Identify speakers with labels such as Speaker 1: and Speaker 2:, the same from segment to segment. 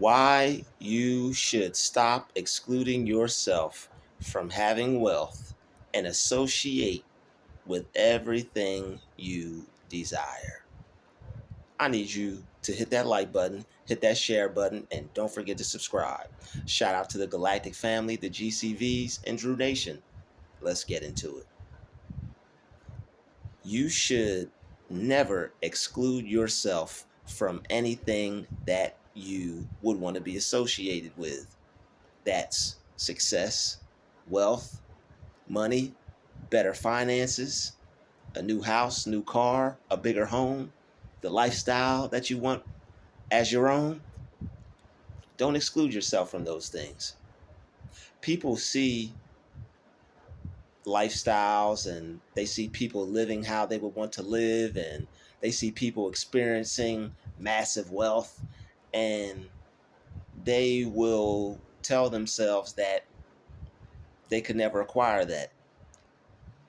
Speaker 1: Why you should stop excluding yourself from having wealth and associate with everything you desire. I need you to hit that like button, hit that share button, and don't forget to subscribe. Shout out to the Galactic family, the GCVs, and Drew Nation. Let's get into it. You should never exclude yourself from anything that you would want to be associated with. That's success, wealth, money, better finances, a new house, new car, a bigger home, the lifestyle that you want as your own. Don't exclude yourself from those things. People see lifestyles and they see people living how they would want to live, and they see people experiencing massive wealth, and they will tell themselves that they could never acquire that.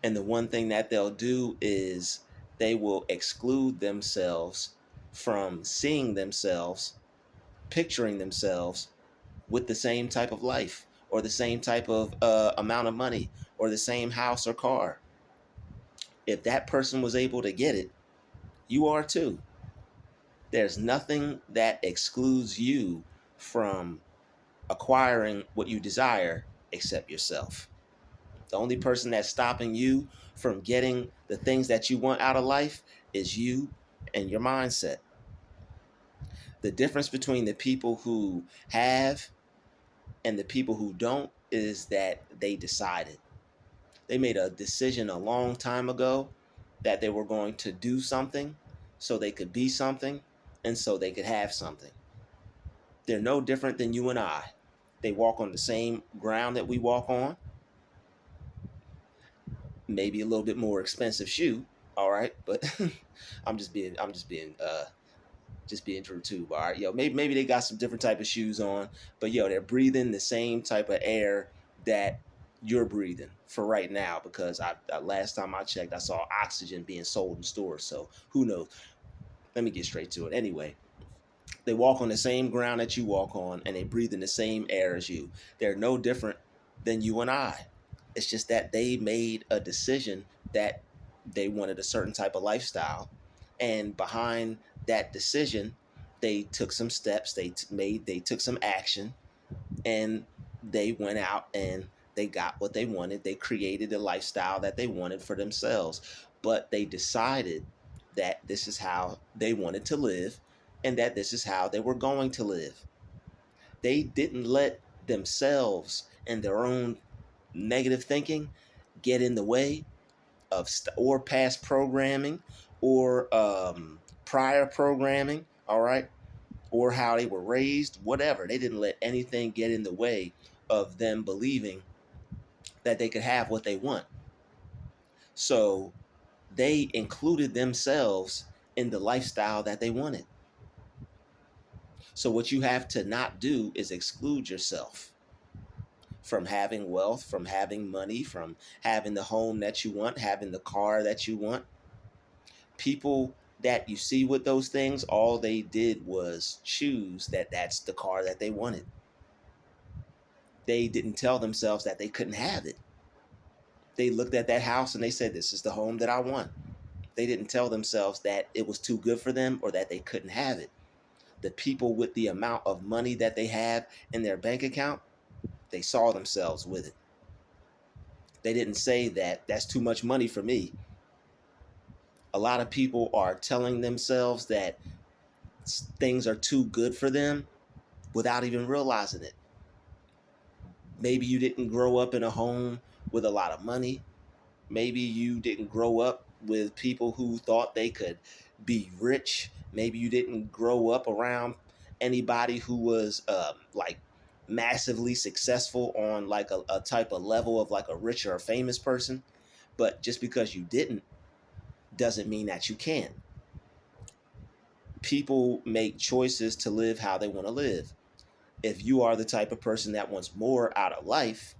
Speaker 1: And the one thing that they'll do is they will exclude themselves from seeing themselves, picturing themselves with the same type of life or the same type of amount of money or the same house or car. If that person was able to get it, you are too. There's nothing that excludes you from acquiring what you desire except yourself. The only person that's stopping you from getting the things that you want out of life is you and your mindset. The difference between the people who have and the people who don't is that they decided. They made a decision a long time ago that they were going to do something so they could be something and so they could have something. They're no different than you and I. They walk on the same ground that we walk on. Maybe a little bit more expensive shoe, all right, but I'm just being Drutube, all right. Maybe they got some different type of shoes on, but they're breathing the same type of air that you're breathing for right now, because I last time I checked, I saw oxygen being sold in stores. So who knows? Let me get straight to it. Anyway, they walk on the same ground that you walk on, and they breathe in the same air as you. They're no different than you and I. It's just that they made a decision that they wanted a certain type of lifestyle, and behind that decision, they took some steps. They took some action, and they went out and they got what they wanted. They created the lifestyle that they wanted for themselves, but they decided that this is how they wanted to live and that this is how they were going to live. They didn't let themselves and their own negative thinking get in the way of or past programming or prior programming, all right, or how they were raised, whatever. They didn't let anything get in the way of them believing that they could have what they want. So they included themselves in the lifestyle that they wanted. So what you have to not do is exclude yourself from having wealth, from having money, from having the home that you want, having the car that you want. People that you see with those things, all they did was choose that that's the car that they wanted. They didn't tell themselves that they couldn't have it. They looked at that house and they said, this is the home that I want. They didn't tell themselves that it was too good for them or that they couldn't have it. The people with the amount of money that they have in their bank account, they saw themselves with it. They didn't say that that's too much money for me. A lot of people are telling themselves that things are too good for them without even realizing it. Maybe you didn't grow up in a home with a lot of money. Maybe you didn't grow up with people who thought they could be rich. Maybe you didn't grow up around anybody who was like massively successful on like a type of level of like a rich or a famous person. But just because you didn't doesn't mean that you can't. People make choices to live how they want to live. If you are the type of person that wants more out of life,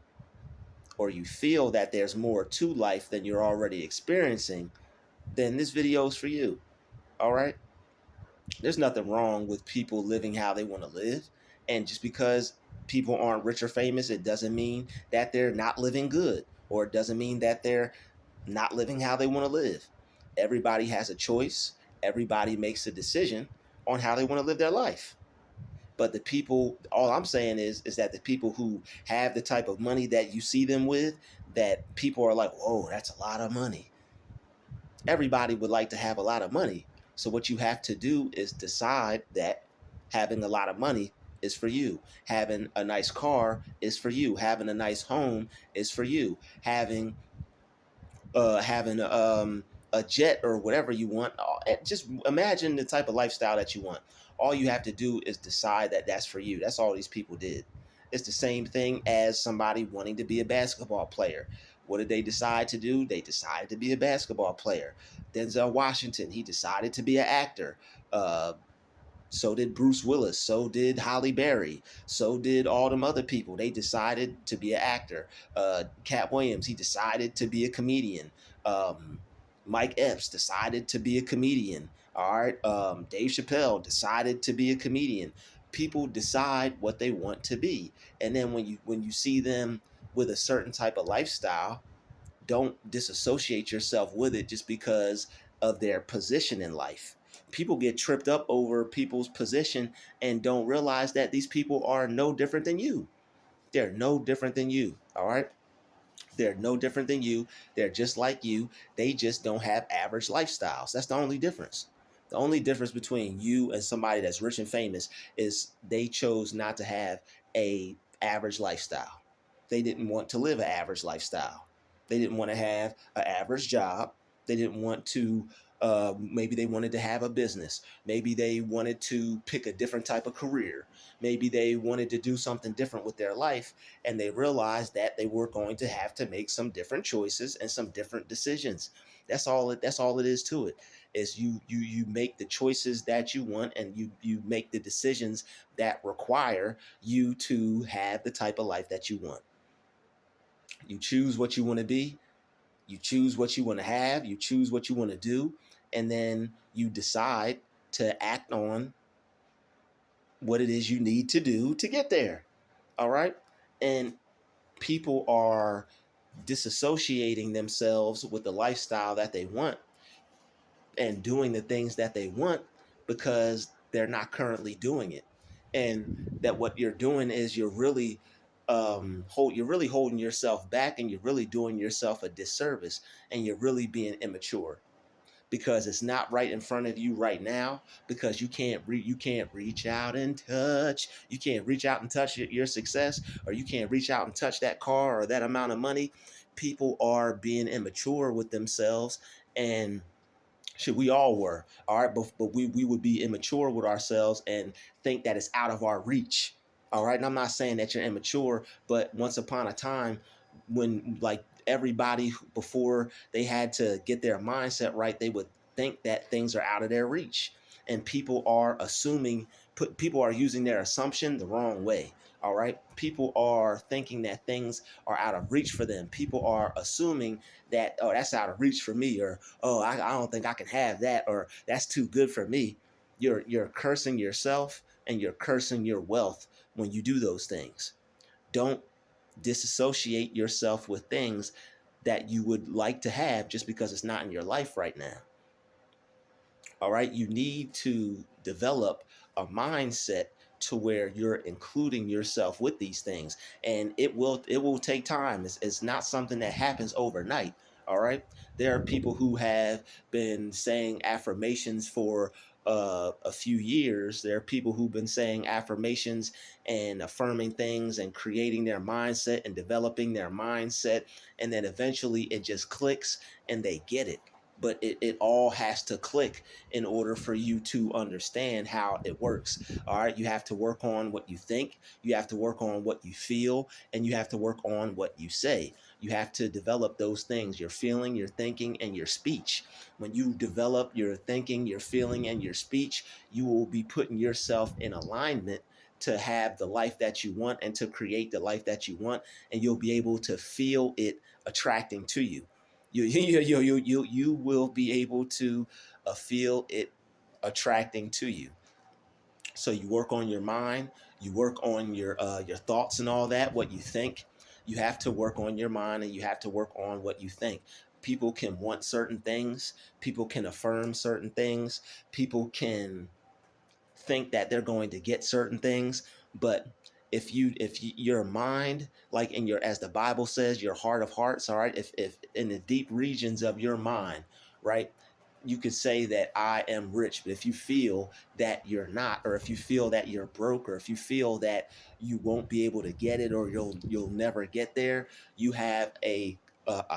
Speaker 1: or you feel that there's more to life than you're already experiencing, then this video is for you. All right. There's nothing wrong with people living how they want to live. And just because people aren't rich or famous, it doesn't mean that they're not living good, or it doesn't mean that they're not living how they want to live. Everybody has a choice. Everybody makes a decision on how they want to live their life. But the people, all I'm saying is that the people who have the type of money that you see them with, that people are like, whoa, that's a lot of money. Everybody would like to have a lot of money. So what you have to do is decide that having a lot of money is for you. Having a nice car is for you. Having a nice home is for you. Having a jet or whatever you want. Just imagine the type of lifestyle that you want. All you have to do is decide that that's for you. That's all these people did. It's the same thing as somebody wanting to be a basketball player. What did they decide to do? They decided to be a basketball player. Denzel Washington, he decided to be an actor. So did Bruce Willis. So did Halle Berry. So did all them other people. They decided to be an actor. Cat Williams, he decided to be a comedian. Um, Mike Epps decided to be a comedian. All right. Dave Chappelle decided to be a comedian. People decide what they want to be, and then when you see them with a certain type of lifestyle, don't disassociate yourself with it just because of their position in life. People get tripped up over people's position and don't realize that these people are no different than you. They're no different than you. All right. They're no different than you. They're just like you. They just don't have average lifestyles. That's the only difference. The only difference between you and somebody that's rich and famous is they chose not to have a average lifestyle. They didn't want to live an average lifestyle. They didn't want to have an average job. They didn't want to, maybe they wanted to have a business. Maybe they wanted to pick a different type of career. Maybe they wanted to do something different with their life, and they realized that they were going to have to make some different choices and some different decisions. That's all it is to it. Is you make the choices that you want, and you make the decisions that require you to have the type of life that you want. You choose what you want to be, you choose what you want to have, you choose what you want to do, and then you decide to act on what it is you need to do to get there. All right. And people are disassociating themselves with the lifestyle that they want and doing the things that they want because they're not currently doing it. And that what you're doing is you're really holding yourself back, and you're really doing yourself a disservice, and you're really being immature because it's not right in front of you right now, because you can't reach out and touch. You can't reach out and touch your success, or you can't reach out and touch that car or that amount of money. People are being immature with themselves, and shit, we all were. All right. But we would be immature with ourselves and think that it's out of our reach. All right. And I'm not saying that you're immature, but once upon a time, when like everybody before they had to get their mindset right, they would think that things are out of their reach. And people are people are using their assumption the wrong way. All right. People are thinking that things are out of reach for them. People are assuming that, oh, that's out of reach for me, or oh, I don't think I can have that, or that's too good for me. You're cursing yourself, and you're cursing your wealth when you do those things. Don't disassociate yourself with things that you would like to have just because it's not in your life right now. All right. You need to develop a mindset to where you're including yourself with these things, and it will take time. It's not something that happens overnight. All right. There are people who have been saying affirmations for a few years. There are people who've been saying affirmations and affirming things and creating their mindset and developing their mindset, and then eventually it just clicks and they get it. But it all has to click in order for you to understand how it works. All right. You have to work on what you think, you have to work on what you feel, and you have to work on what you say. You have to develop those things: your feeling, your thinking, and your speech. When you develop your thinking, your feeling, and your speech, you will be putting yourself in alignment to have the life that you want and to create the life that you want, and you'll be able to feel it attracting to you. You will be able to feel it attracting to you. So you work on your mind, you work on your thoughts and all that, what you think. You have to work on your mind, and you have to work on what you think. People can want certain things, people can affirm certain things, people can think that they're going to get certain things, but your mind, like in your, as the Bible says, your heart of hearts, all right, if in the deep regions of your mind, right, you could say that I am rich, but if you feel that you're not, or if you feel that you're broke, or if you feel that you won't be able to get it, or you'll never get there, you have a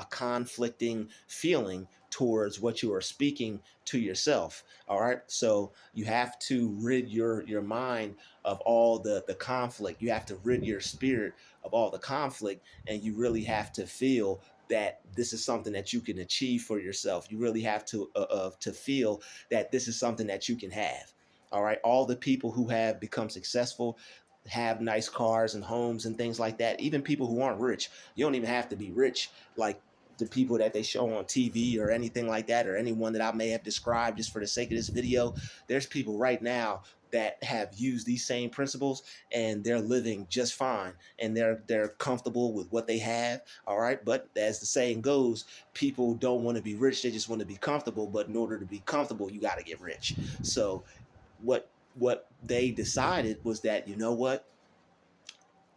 Speaker 1: conflicting feeling towards what you are speaking to yourself. All right, so you have to rid your mind of all the conflict. You have to rid your spirit of all the conflict, and you really have to feel that this is something that you can achieve for yourself. You really have to feel that this is something that you can have. All right, all the people who have become successful have nice cars and homes and things like that. Even people who aren't rich, you don't even have to be rich. Like the people that they show on TV or anything like that, or anyone that I may have described just for the sake of this video, there's people right now that have used these same principles, and they're living just fine, and they're comfortable with what they have. All right, but as the saying goes, people don't want to be rich, they just want to be comfortable. But in order to be comfortable, you got to get rich. So what they decided was that, you know what,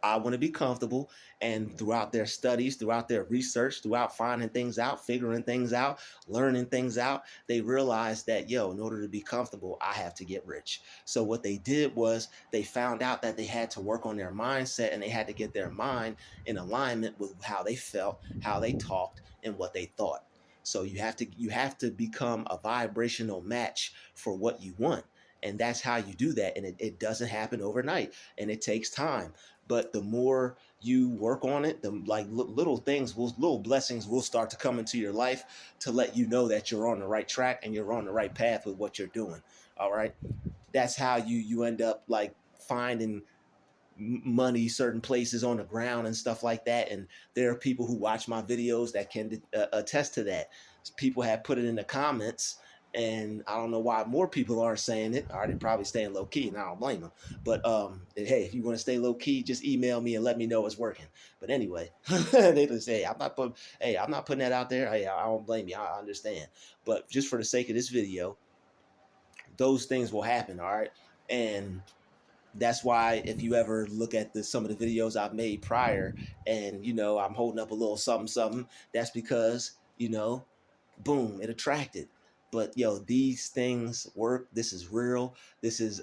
Speaker 1: I want to be comfortable. And throughout their studies, throughout their research, throughout finding things out, figuring things out, learning things out, they realized that, yo, in order to be comfortable, I have to get rich. So what they did was they found out that they had to work on their mindset, and they had to get their mind in alignment with how they felt, how they talked, and what they thought. So you have to become a vibrational match for what you want. And that's how you do that. And it doesn't happen overnight, and it takes time. But the more you work on it, the little things will, little blessings will start to come into your life to let you know that you're on the right track and you're on the right path with what you're doing. All right, that's how you end up like finding money certain places on the ground and stuff like that. And there are people who watch my videos that can attest to that. People have put it in the comments, and I don't know why more people aren't saying it. All right, they're probably staying low key, and I don't blame them. But hey, if you want to stay low key, just email me and let me know it's working. But anyway, they just say, hey, I'm not putting that out there. Hey, I don't blame you. I understand. But just for the sake of this video, those things will happen. All right, and that's why if you ever look at some of the videos I've made prior, and I'm holding up a little something something, that's because boom, it attracted. But these things work. This is real. This is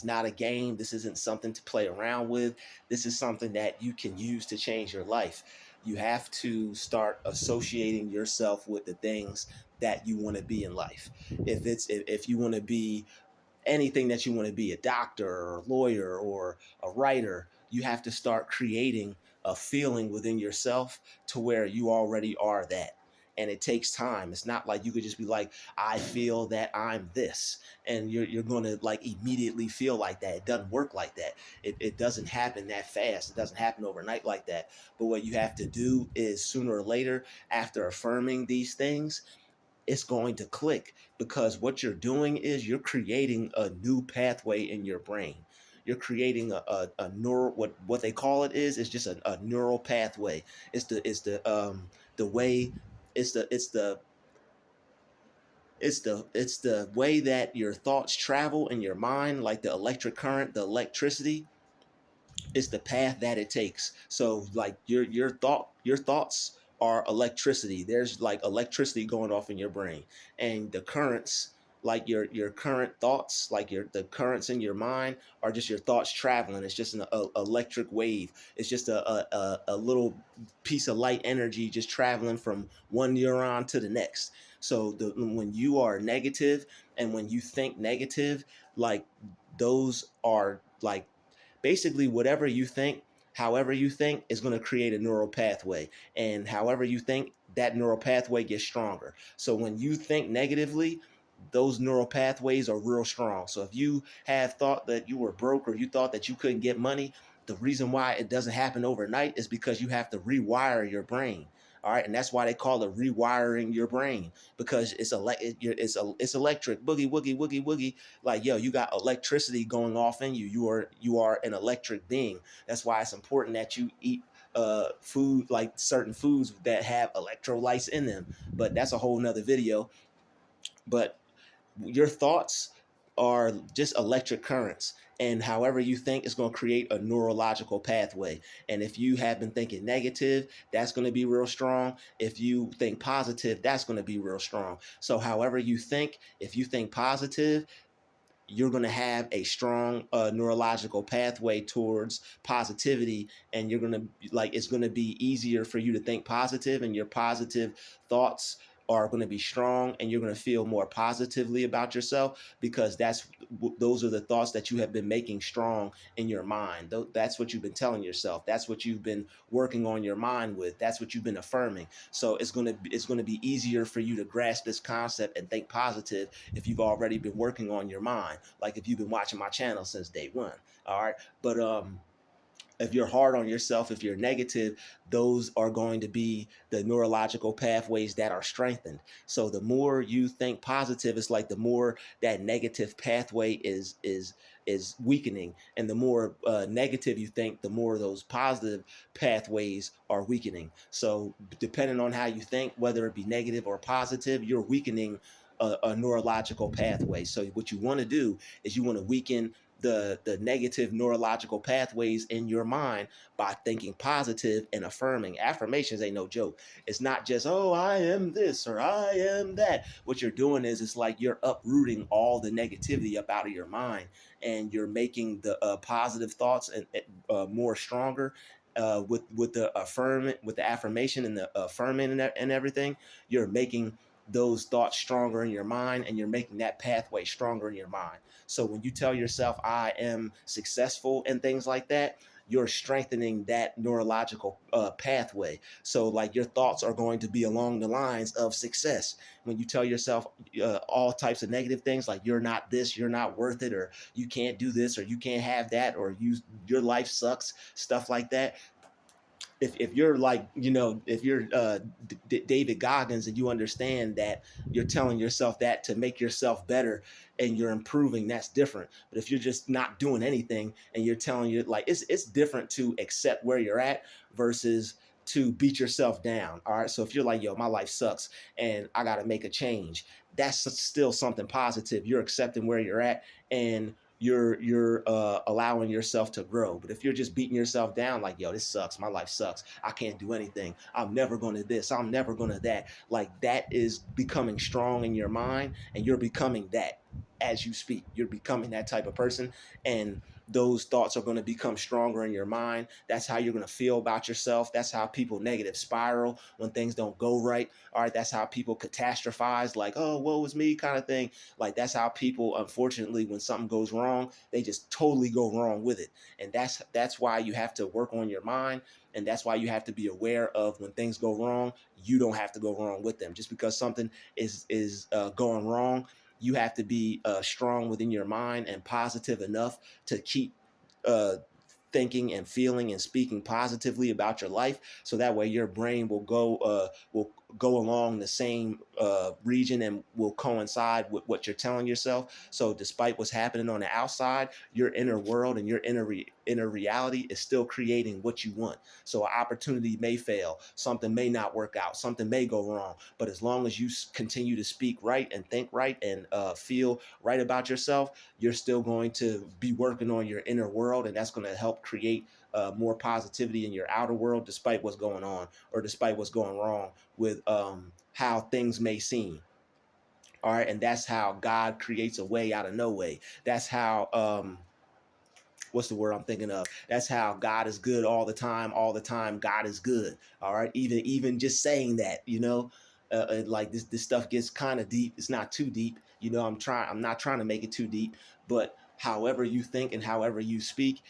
Speaker 1: not a game. This isn't something to play around with. This is something that you can use to change your life. You have to start associating yourself with the things that you want to be in life. If you want to be anything that you want to be, a doctor or a lawyer or a writer, you have to start creating a feeling within yourself to where you already are that. And it takes time. It's not like you could just be like, I feel that I'm this, and you're going to like immediately feel like that. It doesn't work like that. It doesn't happen that fast. It doesn't happen overnight like that. But what you have to do is, sooner or later, after affirming these things, it's going to click, because what you're doing is you're creating a new pathway in your brain. You're creating a neural, what they call it is just a neural pathway. The way it's the way that your thoughts travel in your mind, like the electric current, the electricity. It's the path that it takes. So like your thoughts are electricity. There's like electricity going off in your brain, and the currents, like your current thoughts, like the currents in your mind are just your thoughts traveling. It's just an electric wave. It's just a little piece of light energy just traveling from one neuron to the next. So when you are negative and when you think negative, like those are like basically whatever you think, however you think, is going to create a neural pathway. And however you think, that neural pathway gets stronger. So when you think negatively, those neural pathways are real strong. So if you have thought that you were broke, or you thought that you couldn't get money, the reason why it doesn't happen overnight is because you have to rewire your brain. All right, and that's why they call it rewiring your brain, because it's electric, boogie woogie woogie woogie. Like, yo, you got electricity going off in you. You are an electric being. That's why it's important that you eat food, like certain foods that have electrolytes in them. But that's a whole nother video. But your thoughts are just electric currents, and however you think is going to create a neurological pathway. And if you have been thinking negative, that's going to be real strong. If you think positive, that's going to be real strong. So however you think, if you think positive, you're going to have a strong neurological pathway towards positivity, and you're going to, like, it's going to be easier for you to think positive, and your positive thoughts are going to be strong, and you're going to feel more positively about yourself, because those are the thoughts that you have been making strong in your mind. That's what you've been telling yourself. That's what you've been working on your mind with. That's what you've been affirming. So it's going to be easier for you to grasp this concept and think positive if you've already been working on your mind, like if you've been watching my channel since day one. All right. But if you're hard on yourself, if you're negative, those are going to be the neurological pathways that are strengthened. So the more you think positive, it's like the more that negative pathway is weakening, and the more negative you think, the more those positive pathways are weakening. So depending on how you think, whether it be negative or positive, you're weakening a neurological pathway. So what you want to do is you want to weaken the negative neurological pathways in your mind by thinking positive and affirming. Affirmations ain't no joke. It's not just, oh, I am this or I am that. What you're doing is, it's like you're uprooting all the negativity up out of your mind, and you're making the positive thoughts and more stronger. With the affirmation and the affirming and everything, you're making those thoughts stronger in your mind, and you're making that pathway stronger in your mind. So when you tell yourself, I am successful and things like that, you're strengthening that neurological pathway. So like your thoughts are going to be along the lines of success. When you tell yourself all types of negative things, like you're not this, you're not worth it, or you can't do this, or you can't have that, or your life sucks, stuff like that. If you're like, if you're David Goggins, and you understand that you're telling yourself that to make yourself better and you're improving, that's different. But if you're just not doing anything and you're telling you, like, it's different to accept where you're at versus to beat yourself down. All right. So if you're like, yo, my life sucks and I got to make a change, that's still something positive. You're accepting where you're at, and you're allowing yourself to grow. But if you're just beating yourself down, like, yo, this sucks, my life sucks, I can't do anything, I'm never going to this, I'm never going to that, like, that is becoming strong in your mind, and you're becoming that as you speak. You're becoming that type of person, and those thoughts are going to become stronger in your mind. That's how you're going to feel about yourself. That's how people negative spiral when things don't go right. All right. That's how people catastrophize, like, oh, woe is me kind of thing. Like, that's how people, unfortunately, when something goes wrong, they just totally go wrong with it. And that's why you have to work on your mind, and that's why you have to be aware of when things go wrong. You don't have to go wrong with them. Just because something is going wrong, you have to be strong within your mind and positive enough to keep uh, thinking and feeling and speaking positively about your life, so that way your brain will go along the same region and will coincide with what you're telling yourself. So despite what's happening on the outside, your inner world and your inner reality is still creating what you want. So an opportunity may fail, something may not work out, something may go wrong, but as long as you continue to speak right and think right and feel right about yourself, you're still going to be working on your inner world, and that's going to help create more positivity in your outer world, despite what's going on or despite what's going wrong with how things may seem. All right. And that's how God creates a way out of no way. That's how what's the word I'm thinking of? That's how God is good all the time. All the time, God is good. All right. Even just saying that, like this stuff gets kind of deep. It's not too deep. I'm not trying to make it too deep, but however you think and however you speak,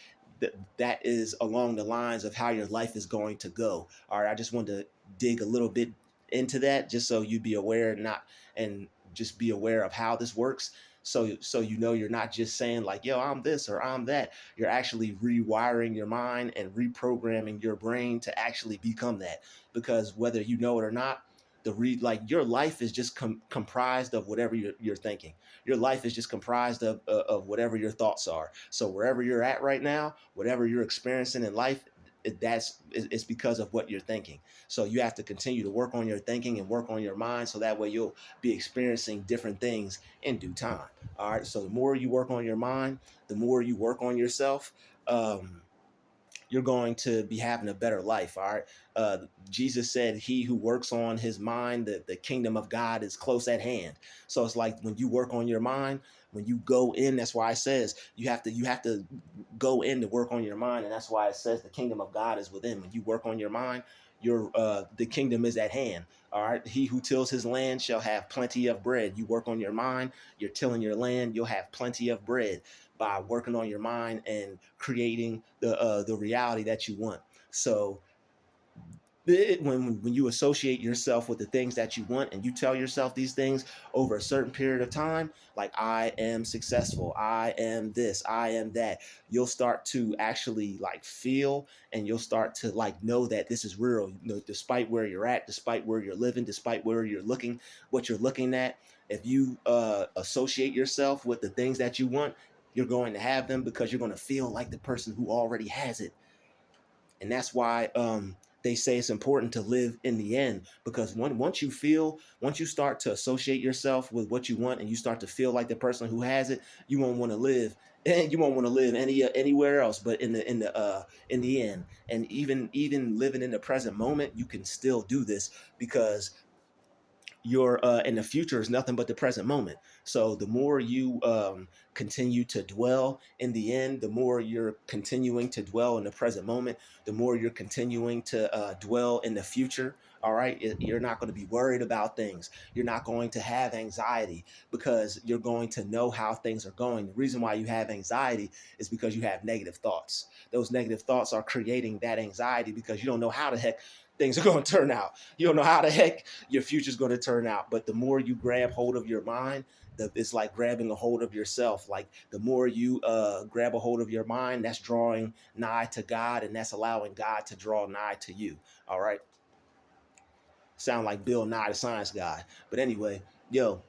Speaker 1: that is along the lines of how your life is going to go. All right. I just wanted to dig a little bit into that, just so you be aware, not and just be aware of how this works. So you're not just saying like, yo, I'm this or I'm that. You're actually rewiring your mind and reprogramming your brain to actually become that. Because whether you know it or not, like your life is just comprised of whatever you're thinking. Your life is just comprised of whatever your thoughts are. So wherever you're at right now, whatever you're experiencing in life, it's because of what you're thinking. So you have to continue to work on your thinking and work on your mind, so that way you'll be experiencing different things in due time. All right. So the more you work on your mind, the more you work on yourself, you're going to be having a better life. All right. Jesus said, he who works on his mind, the kingdom of God is close at hand. So it's like when you work on your mind, when you go in, that's why it says you have to go in to work on your mind. And that's why it says the kingdom of God is within. When you work on your mind, the kingdom is at hand. All right. He who tills his land shall have plenty of bread. You work on your mind, you're tilling your land, you'll have plenty of bread by working on your mind and creating the reality that you want. So when you associate yourself with the things that you want and you tell yourself these things over a certain period of time, like I am successful, I am this, I am that, you'll start to actually like feel, and you'll start to like know that this is real. Despite where you're at, despite where you're living, despite where you're looking, what you're looking at, if you associate yourself with the things that you want, you're going to have them, because you're going to feel like the person who already has it. And that's why they say it's important to live in the end, because once you start to associate yourself with what you want and you start to feel like the person who has it, you won't want to live and you won't want to live anywhere else but in the end. And even living in the present moment, you can still do this, because your in the future is nothing but the present moment. So the more you continue to dwell in the end, the more you're continuing to dwell in the present moment, the more you're continuing to dwell in the future. All right. You're not going to be worried about things. You're not going to have anxiety, because you're going to know how things are going. The reason why you have anxiety is because you have negative thoughts. Those negative thoughts are creating that anxiety, because you don't know how the heck things are going to turn out. You don't know how the heck your future's going to turn out. But the more you grab hold of your mind, it's like grabbing a hold of yourself. Like the more you grab a hold of your mind, that's drawing nigh to God, and that's allowing God to draw nigh to you. All right. Sound like Bill Nye the Science Guy. But anyway, yo,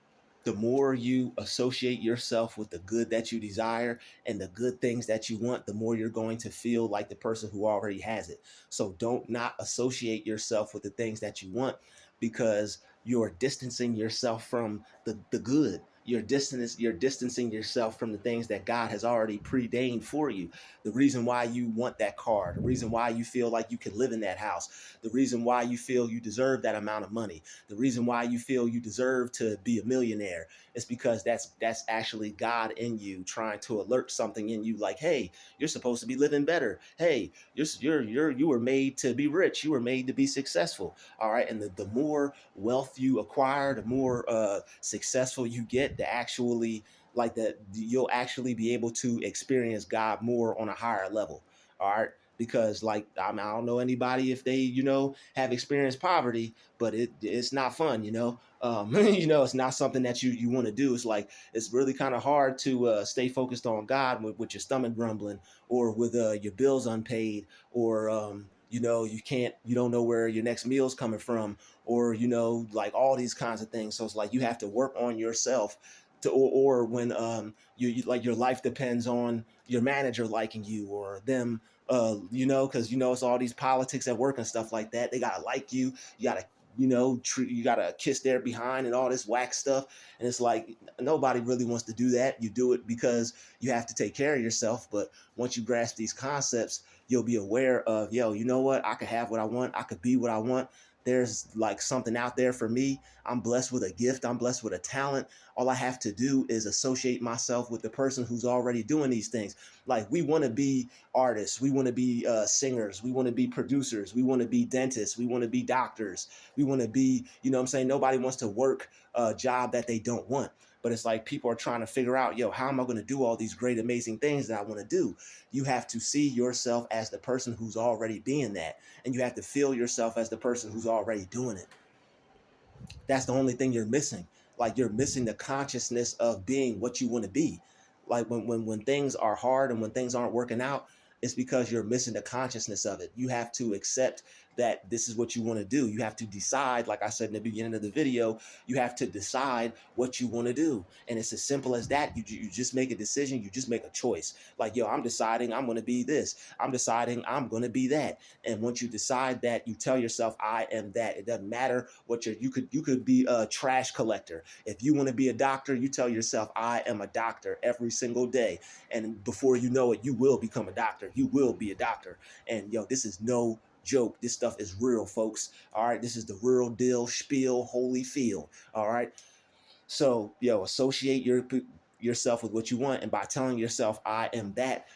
Speaker 1: the more you associate yourself with the good that you desire and the good things that you want, the more you're going to feel like the person who already has it. So don't not associate yourself with the things that you want, because you're distancing yourself from the good. You're distancing yourself from the things that God has already preordained for you. The reason why you want that car, the reason why you feel like you can live in that house, the reason why you feel you deserve that amount of money, the reason why you feel you deserve to be a millionaire, is because that's actually God in you trying to alert something in you, like, hey, you're supposed to be living better. Hey, you were made to be rich. You were made to be successful. All right. And the more wealth you acquire, the more successful you get, the actually like that you'll actually be able to experience God more on a higher level. All right. Because like I don't know anybody if they have experienced poverty, but it's not fun. It's not something that you want to do. It's like it's really kind of hard to stay focused on God with your stomach grumbling, or with your bills unpaid, or you don't know where your next meal's coming from, or like all these kinds of things. So it's like you have to work on yourself to, or when you like your life depends on your manager liking you, or them because it's all these politics at work and stuff like that. They gotta like you. You gotta you gotta kiss their behind and all this whack stuff. And it's like nobody really wants to do that. You do it because you have to take care of yourself. But once you grasp these concepts, you'll be aware of, you know what, I could have what I want, I could be what I want. There's like something out there for me. I'm blessed with a gift, I'm blessed with a talent. All I have to do is associate myself with the person who's already doing these things. Like we want to be artists, we want to be singers, we want to be producers, we want to be dentists, we want to be doctors, we want to be, what I'm saying? Nobody wants to work a job that they don't want. But it's like people are trying to figure out, how am I going to do all these great, amazing things that I want to do? You have to see yourself as the person who's already being that. And you have to feel yourself as the person who's already doing it. That's the only thing you're missing. Like you're missing the consciousness of being what you want to be. Like when things are hard and when things aren't working out, it's because you're missing the consciousness of it. You have to accept that this is what you want to do. You have to decide, like I said in the beginning of the video, you have to decide what you want to do. And it's as simple as that. You just make a decision. You just make a choice. Like, yo, I'm deciding I'm going to be this. I'm deciding I'm going to be that. And once you decide that, you tell yourself, I am that. It doesn't matter what you could be a trash collector. If you want to be a doctor, you tell yourself, I am a doctor every single day. And before you know it, you will become a doctor. You will be a doctor. And yo, this is no joke. This stuff is real, folks. All right. This is the real deal, spiel, holy feel. All right. So, yo, associate yourself with what you want. And by telling yourself, I am that,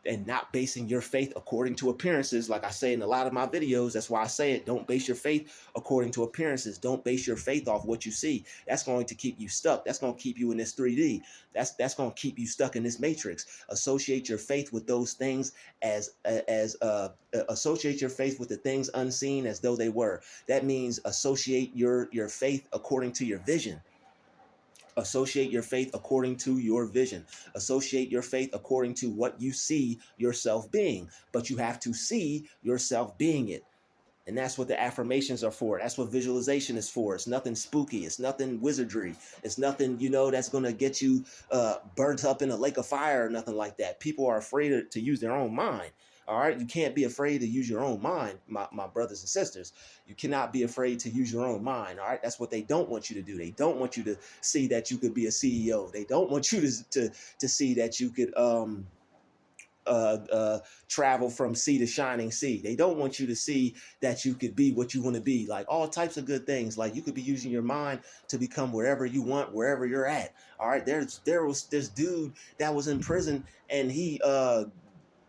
Speaker 1: and not basing your faith according to appearances, like I say in a lot of my videos, that's why I say it, don't base your faith according to appearances. Don't base your faith off what you see. That's going to keep you stuck. That's going to keep you in this 3D. That's going to keep you stuck in this matrix. Associate your faith with those things associate your faith with the things unseen as though they were. That means associate your faith according to your vision. Associate your faith according to your vision. Associate your faith according to what you see yourself being. But you have to see yourself being it. And that's what the affirmations are for. That's what visualization is for. It's nothing spooky. It's nothing wizardry. It's nothing, that's going to get you burnt up in a lake of fire or nothing like that. People are afraid to use their own mind. All right. You can't be afraid to use your own mind, my brothers and sisters. You cannot be afraid to use your own mind. All right. That's what they don't want you to do. They don't want you to see that you could be a CEO. They don't want you to see that you could travel from sea to shining sea. They don't want you to see that you could be what you want to be. Like all types of good things. Like you could be using your mind to become wherever you want, wherever you're at. All right. There was this dude that was in prison, and he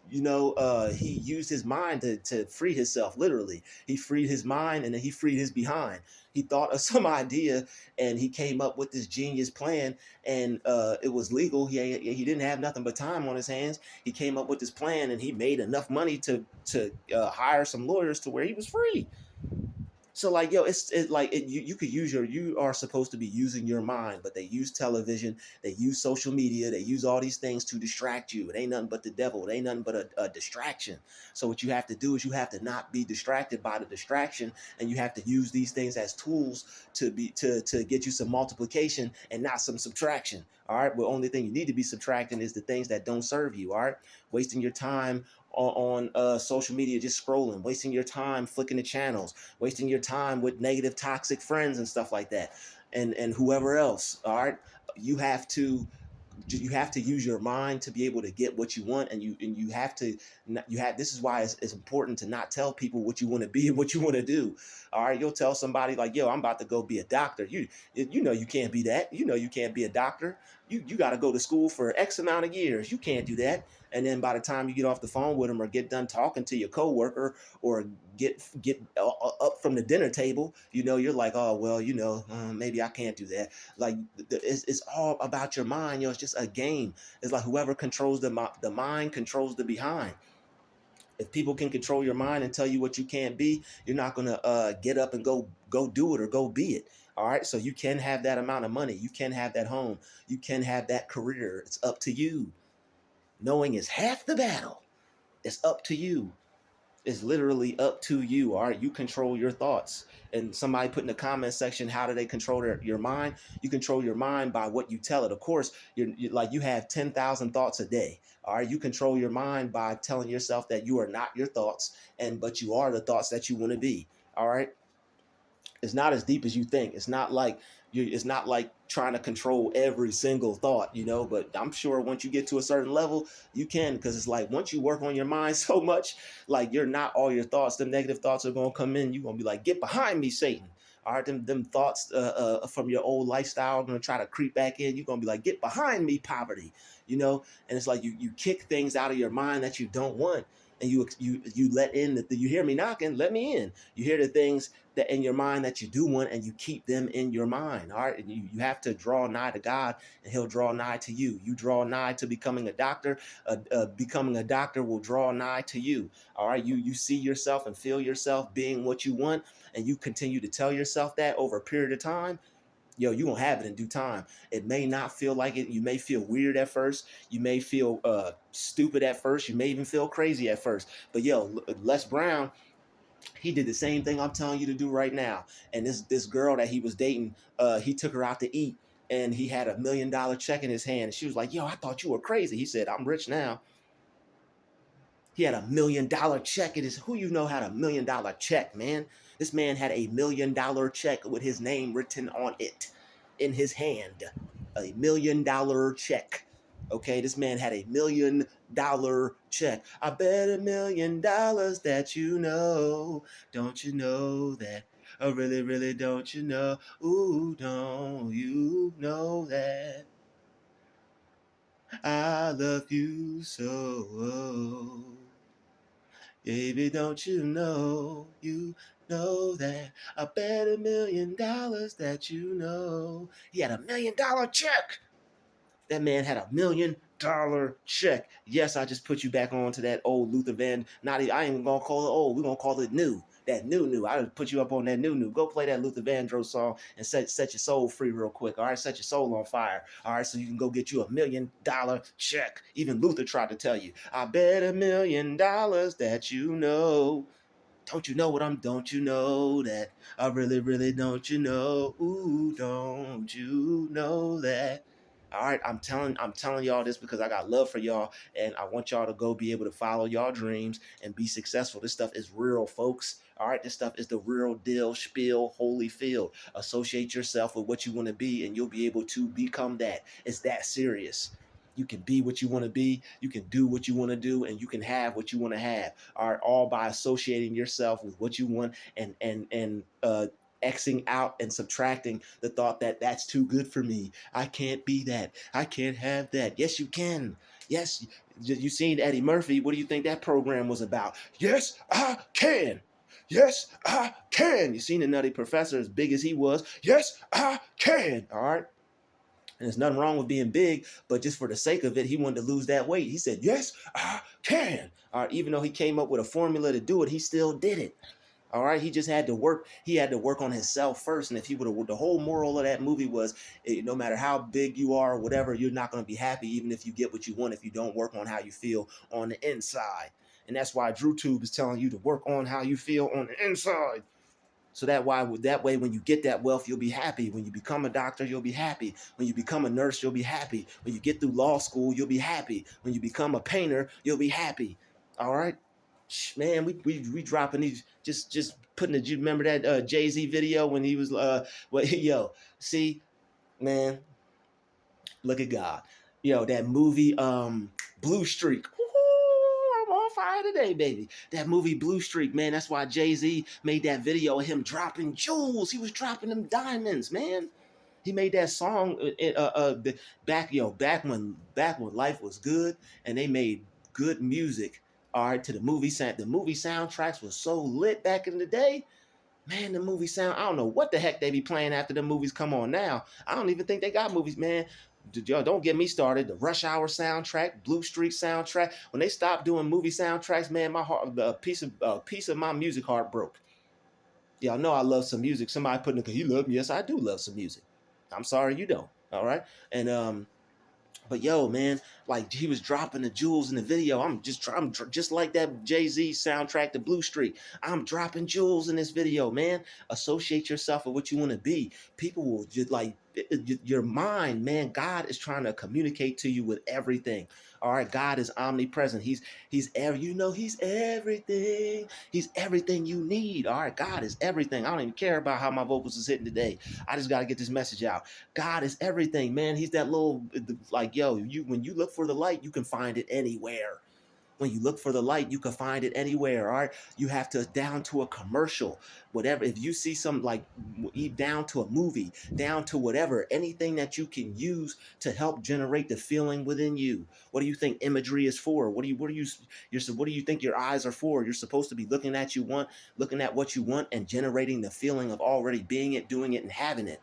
Speaker 1: he used his mind to free himself. Literally, he freed his mind, and then he freed his behind. He thought of some idea, and he came up with this genius plan, and it was legal. He didn't have nothing but time on his hands. He came up with this plan, and he made enough money to hire some lawyers to where he was free. So like, yo, you could you are supposed to be using your mind, but they use television, they use social media, they use all these things to distract you. It ain't nothing but the devil. It ain't nothing but a distraction. So what you have to do is you have to not be distracted by the distraction, and you have to use these things as tools to get you some multiplication and not some subtraction. All right. Well, only thing you need to be subtracting is the things that don't serve you. All right. Wasting your time on social media, just scrolling, wasting your time flicking the channels, wasting your time with negative, toxic friends and stuff like that, and whoever else. All right, you have to use your mind to be able to get what you want, and you have to this is why it's important to not tell people what you want to be and what you want to do. All right, you'll tell somebody like, yo, I'm about to go be a doctor. You can't be that. You can't be a doctor. You got to go to school for X amount of years. You can't do that. And then by the time you get off the phone with them or get done talking to your coworker or get up from the dinner table, you're like, oh, well, maybe I can't do that. Like it's all about your mind. It's just a game. It's like whoever controls the mind controls the behind. If people can control your mind and tell you what you can't be, you're not going to get up and go do it or go be it. All right. So you can have that amount of money. You can have that home. You can have that career. It's up to you. Knowing is half the battle. It's up to you. It's literally up to you. All right. You control your thoughts. And somebody put in the comment section, how do they control your mind? You control your mind by what you tell it. Of course, you have 10,000 thoughts a day. All right. You control your mind by telling yourself that you are not your thoughts, but you are the thoughts that you want to be. All right. It's not as deep as you think. It's not like trying to control every single thought, but I'm sure once you get to a certain level, you can, because it's like once you work on your mind so much, like you're not all your thoughts. The negative thoughts are going to come in. You're going to be like, get behind me, Satan. All right, them thoughts from your old lifestyle are going to try to creep back in. You're going to be like, get behind me, poverty, and it's like you kick things out of your mind that you don't want. And you let in you hear me knocking, let me in. You hear the things that in your mind that you do want, and you keep them in your mind. All right. And you have to draw nigh to God, and he'll draw nigh to you. You draw nigh to becoming a doctor. Becoming a doctor will draw nigh to you. All right. You see yourself and feel yourself being what you want, and you continue to tell yourself that over a period of time. Yo, you gonna have it in due time. It may not feel like it. You may feel weird at first. You may feel stupid at first. You may even feel crazy at first. But yo, Les Brown, he did the same thing I'm telling you to do right now. And this girl that he was dating, he took her out to eat, and he had $1 million check in his hand. And she was like, "Yo, I thought you were crazy." He said, "I'm rich now." He had $1 million check. It is who you know had $1 million check, man. This man had $1 million check with his name written on it in his hand. $1 million check. Okay, this man had $1 million check. I bet $1 million that you know. Don't you know that? Oh, really, really, don't you know? Ooh, don't you know that? I love you so. Baby, don't you know that? I bet $1 million that you know. He had $1 million check. That man had $1 million check. Yes, I just put you back on to that old Luther Van. Not even, I ain't even gonna call it old. We're gonna call it new. That new. I just put you up on that new. Go play that Luther Vandross song and set your soul free real quick. All right, set your soul on fire. All right, so you can go get you $1 million check. Even Luther tried to tell you, I bet $1 million that you know. Don't you know what I'm? Don't you know that? I really, really don't you know? Ooh, don't you know that? All right, I'm telling y'all this because I got love for y'all, and I want y'all to go be able to follow y'all dreams and be successful. This stuff is real, folks. All right, this stuff is the real deal, spiel, holy field. Associate yourself with what you want to be, and you'll be able to become that. It's that serious. You can be what you want to be, you can do what you want to do, and you can have what you want to have. All right, all by associating yourself with what you want and Xing out and subtracting the thought that that's too good for me. I can't be that. I can't have that. Yes, you can. Yes, you seen Eddie Murphy. What do you think that program was about? Yes, I can. Yes, I can. You seen the Nutty Professor, as big as he was. Yes, I can. All right. And there's nothing wrong with being big, but just for the sake of it, he wanted to lose that weight. He said, "Yes, I can." All right, even though he came up with a formula to do it, he still did it. All right, he just had to work. He had to work on himself first. And if he would have, the whole moral of that movie was, no matter how big you are or whatever, you're not going to be happy, even if you get what you want, if you don't work on how you feel on the inside. And that's why Drutube is telling you to work on how you feel on the inside. So that way, when you get that wealth, you'll be happy. When you become a doctor, you'll be happy. When you become a nurse, you'll be happy. When you get through law school, you'll be happy. When you become a painter, you'll be happy. All right, man. We dropping these just putting the. You remember that Jay-Z video when he was yo, see, man, look at God. Yo, that movie Blue Streak. I'm on fire today, baby. That movie Blue Streak, man. That's why Jay-Z made that video of him dropping jewels. He was dropping them diamonds, man. He made that song back when life was good and they made good music. All right, to the movie sound. The movie soundtracks was so lit back in the day. Man, the movie sound, I don't know what the heck they be playing after the movies come on now. I don't even think they got movies, man. Yo, don't get me started. The Rush Hour soundtrack, Blue Streak soundtrack. When they stopped doing movie soundtracks, man, my heart, a piece of my music heart broke. Y'all know I love some music. Somebody put in the, you love me. Yes, I do love some music. I'm sorry you don't. All right. And but yo, man, like he was dropping the jewels in the video. I'm just like that Jay-Z soundtrack, the Blue Streak. I'm dropping jewels in this video, man. Associate yourself with what you want to be. People will just like your mind, man. God is trying to communicate to you with everything. All right, God is omnipresent. He's He's everything. He's everything you need. All right, God is everything. I don't even care about how my vocals is hitting today. I just got to get this message out. God is everything, man. He's that little, like, yo, when you look for the light, you can find it anywhere. When you look for the light, you can find it anywhere. All right, you have to down to a commercial, whatever. If you see some like down to a movie, down to whatever, anything that you can use to help generate the feeling within you. What do you think imagery is for? What do you think your eyes are for? You're supposed to be looking at what you want and generating the feeling of already being it, doing it, and having it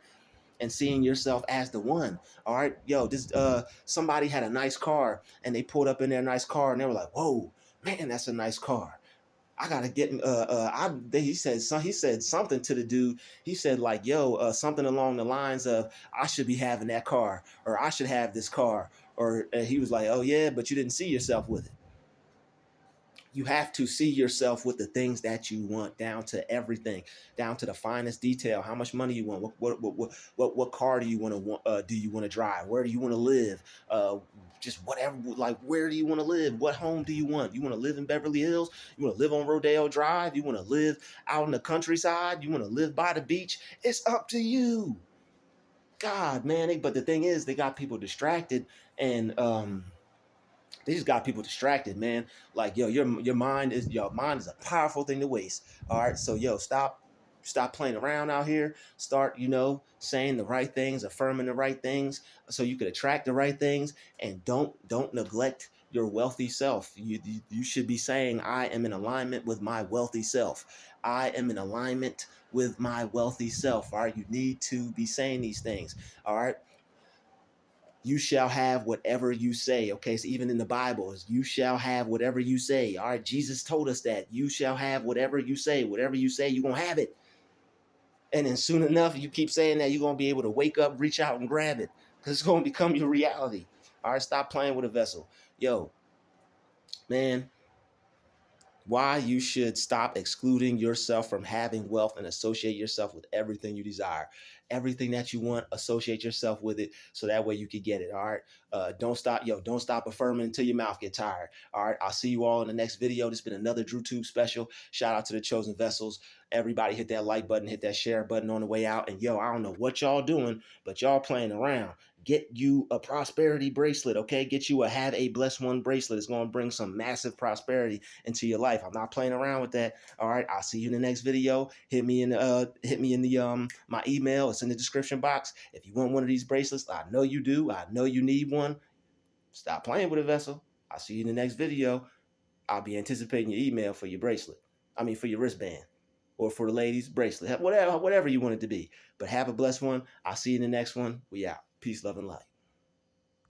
Speaker 1: and seeing yourself as the one. All right, yo, this somebody had a nice car and they pulled up in their nice car and they were like, "Whoa, man, that's a nice car." I gotta get he said something to the dude. He said like, yo, something along the lines of, I should be having that car, or I should have this car, or he was like, oh yeah, but you didn't see yourself with it. You have to see yourself with the things that you want, down to everything, down to the finest detail. How much money you want? What car do you want to want? Do you want to drive? Where do you want to live? Just whatever. Like, where do you want to live? What home do you want? You want to live in Beverly Hills? You want to live on Rodeo Drive? You want to live out in the countryside? You want to live by the beach? It's up to you. God, man. But the thing is, they got people distracted, and they just got people distracted, man. Like, yo, your mind is a powerful thing to waste. All right, so yo, stop playing around out here. Start, saying the right things, affirming the right things, so you could attract the right things, and don't neglect your wealthy self. You should be saying, I am in alignment with my wealthy self. I am in alignment with my wealthy self. All right, you need to be saying these things. All right. You shall have whatever you say. Okay, so even in the Bible, you shall have whatever you say. All right, Jesus told us that you shall have whatever you say. Whatever you say, you're gonna have it. And then soon enough, you keep saying that, you're gonna be able to wake up, reach out, and grab it, because it's gonna become your reality. All right, stop playing with a vessel. Yo, man, why you should stop excluding yourself from having wealth and associate yourself with everything you desire. Everything that you want, associate yourself with it, so that way you can get it. All right. Don't stop affirming until your mouth get tired. All right. I'll see you all in the next video. This has been another Drutube special. Shout out to the chosen vessels. Everybody hit that like button, hit that share button on the way out. And yo, I don't know what y'all doing, but y'all playing around. Get you a prosperity bracelet, okay? Get you a Have a Blessed One bracelet. It's going to bring some massive prosperity into your life. I'm not playing around with that. All right, I'll see you in the next video. Hit me in the my email. It's in the description box. If you want one of these bracelets, I know you do. I know you need one. Stop playing with a vessel. I'll see you in the next video. I'll be anticipating your email for your bracelet. I mean, for your wristband, or for the ladies, bracelet. Whatever you want it to be. But have a blessed one. I'll see you in the next one. We out. Peace, love, and light.